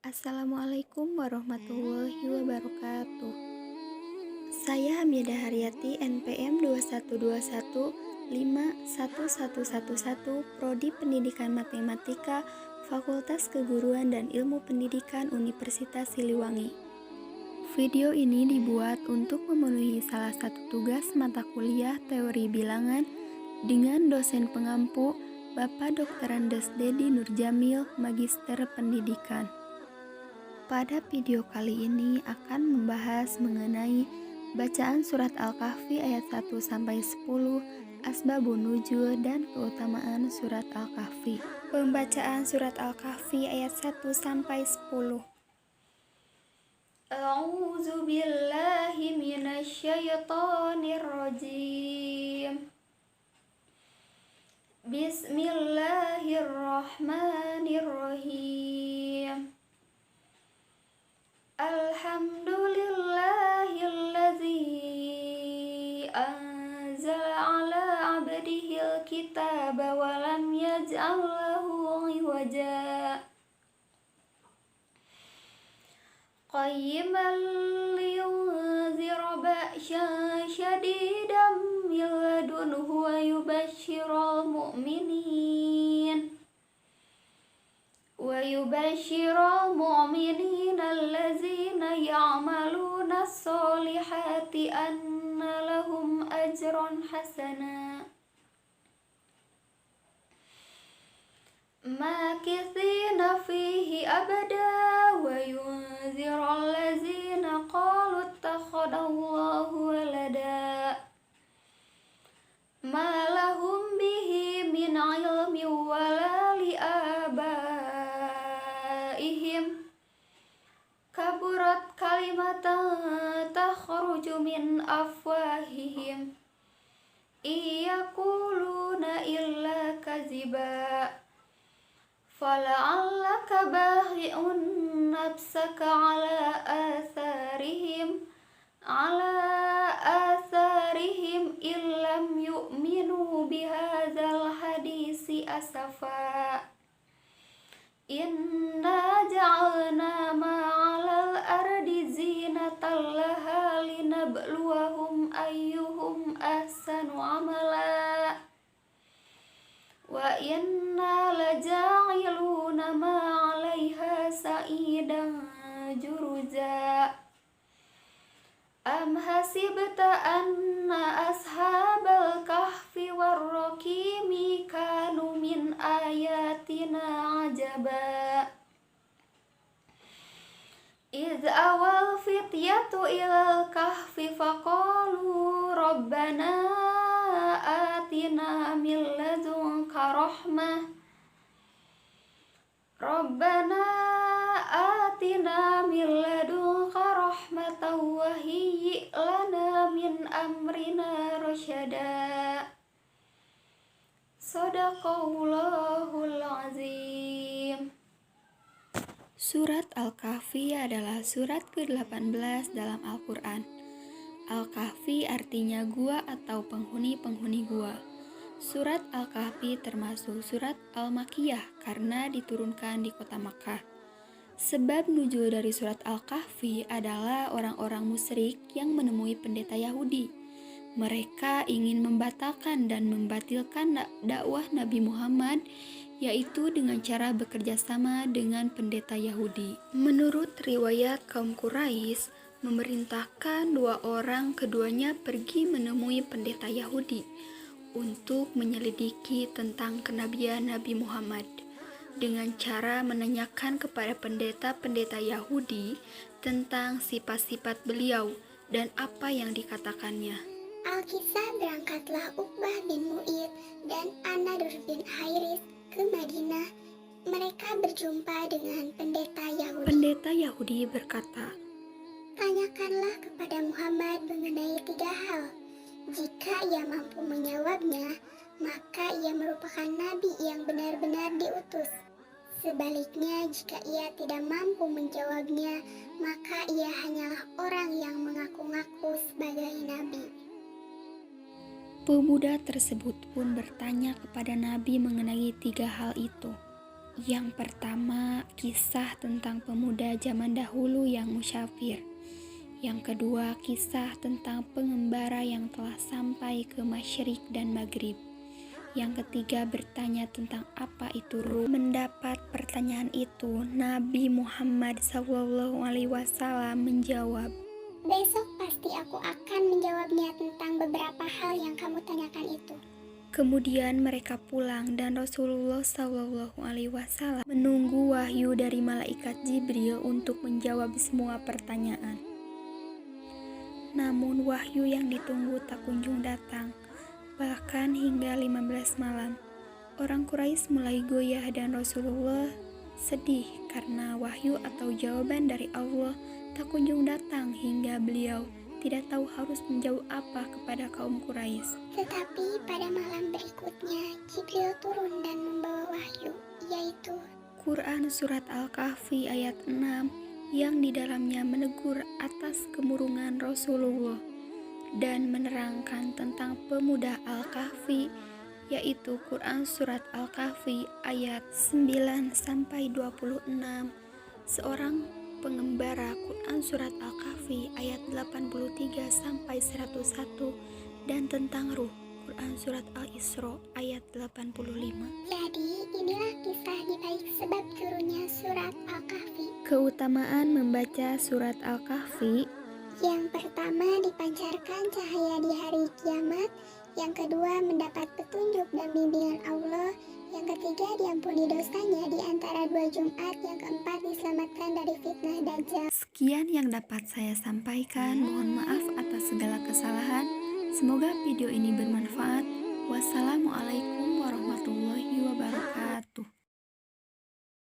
Assalamualaikum warahmatullahi wabarakatuh. Saya Hamidah Haryati NPM 212151111 Prodi Pendidikan Matematika Fakultas Keguruan dan Ilmu Pendidikan Universitas Siliwangi. Video ini dibuat untuk memenuhi salah satu tugas mata kuliah teori bilangan dengan dosen pengampu Bapak Dr. Andes Dedi Nurjamil, Magister Pendidikan. Pada video kali ini akan membahas mengenai bacaan surat Al-Kahfi ayat 1-10, asbabun nuzul dan keutamaan surat Al-Kahfi. Pembacaan surat Al-Kahfi ayat 1-10. A'udzu billahi minasyaitonir rajim. Bismillahirrahmanirrahim. Alhamdulillahillazi anzala ala abdihil kitaba wa lam yaj'al lahu iwaja qayyiman liyunzira ba'syan syadidan min ladunhu wa yubashshiral mu'minin allazina ya'maluna as-solihati anna lahum ajran hasana makithina fihi abada wa yunzira allazina qalu ittakhadallahu walada ma lahum bihi min ilmin wala liabaihim kaburat kalimatan takhruju min afwahihim iyaquluna illa kaziba fala'allaka bahi'un nafsaka ala atharihim illam yu'minu bihadzal hadisi asafa inna ja'alna ma'alal ardi zinatan laha linabluwahum ayyuhum ahsanu amala wa inna laja'iluna ma'alaiha sa'idan juruza am hasibta anna ashabal kahfi warraqimi kanu min ayatina ajaba idh awal fityatu ilal kahfi faqalu rabbana atina min ladunka rahmah wa hayyi' lana min amrina rasyada. Shadaqallahul azim. Surat Al-Kahfi adalah surat ke-18 dalam Al-Quran. Al-Kahfi artinya gua atau penghuni-penghuni gua. Surat Al-Kahfi termasuk surat Al-Makkiyah karena diturunkan di kota Makkah. Sebab nuzul dari surat Al-Kahfi adalah orang-orang musyrik yang menemui pendeta Yahudi. Mereka ingin membatalkan dan membatilkan dakwah Nabi Muhammad, yaitu dengan cara bekerja sama dengan pendeta Yahudi. Menurut riwayat kaum Quraisy, memerintahkan dua orang keduanya pergi menemui pendeta Yahudi untuk menyelidiki tentang kenabian Nabi Muhammad dengan cara menanyakan kepada pendeta-pendeta Yahudi tentang sifat-sifat beliau dan apa yang dikatakannya. Alkisah berangkatlah Uqbah bin Mu'id dan An-Nadr bin Hairis ke Madinah. Mereka berjumpa dengan pendeta Yahudi. Pendeta Yahudi berkata, "Tanyakanlah kepada Muhammad mengenai 3 hal. Jika ia mampu menjawabnya, maka ia merupakan nabi yang benar-benar diutus. Sebaliknya, jika ia tidak mampu menjawabnya, maka ia hanyalah orang yang mengaku-ngaku sebagai nabi." Pemuda tersebut pun bertanya kepada Nabi mengenai 3 hal itu. Yang pertama, kisah tentang pemuda zaman dahulu yang musyafir. Yang kedua, kisah tentang pengembara yang telah sampai ke Masyriq dan Maghrib. Yang ketiga, bertanya tentang apa itu ruh. Mendapat pertanyaan itu, Nabi Muhammad SAW menjawab, Besok pasti aku akan menjawabnya tentang beberapa hal yang kamu tanyakan itu. Kemudian mereka pulang dan Rasulullah SAW menunggu wahyu dari malaikat Jibril untuk menjawab semua pertanyaan. Namun wahyu yang ditunggu tak kunjung datang. Bahkan hingga 15 malam, orang Quraisy mulai goyah dan Rasulullah sedih karena wahyu atau jawaban dari Allah tak kunjung datang hingga beliau tidak tahu harus menjawab apa kepada kaum Quraisy. Tetapi pada malam berikutnya, Jibril turun dan membawa wahyu, yaitu Quran Surat Al-Kahfi ayat 6 yang di dalamnya menegur atas kemurungan Rasulullah dan menerangkan tentang pemuda Al-Kahfi, yaitu Quran Surat Al-Kahfi ayat 9-26. Seorang pengembara Quran Surat Al-Kahfi ayat 83-101 dan tentang ruh Quran Surat Al-Isra ayat 85. Jadi inilah kisah di balik sebab turunnya surat Al-Kahfi. Keutamaan membaca surat Al-Kahfi. Yang pertama, dipancarkan cahaya di hari kiamat. Yang kedua, mendapat petunjuk dan bimbingan Allah. Yang ketiga, diampuni dosanya di antara 2 Jumat. Yang keempat, diselamatkan dari fitnah Dajjal. Sekian yang dapat saya sampaikan. Mohon maaf atas segala kesalahan. Semoga video ini bermanfaat. Wassalamualaikum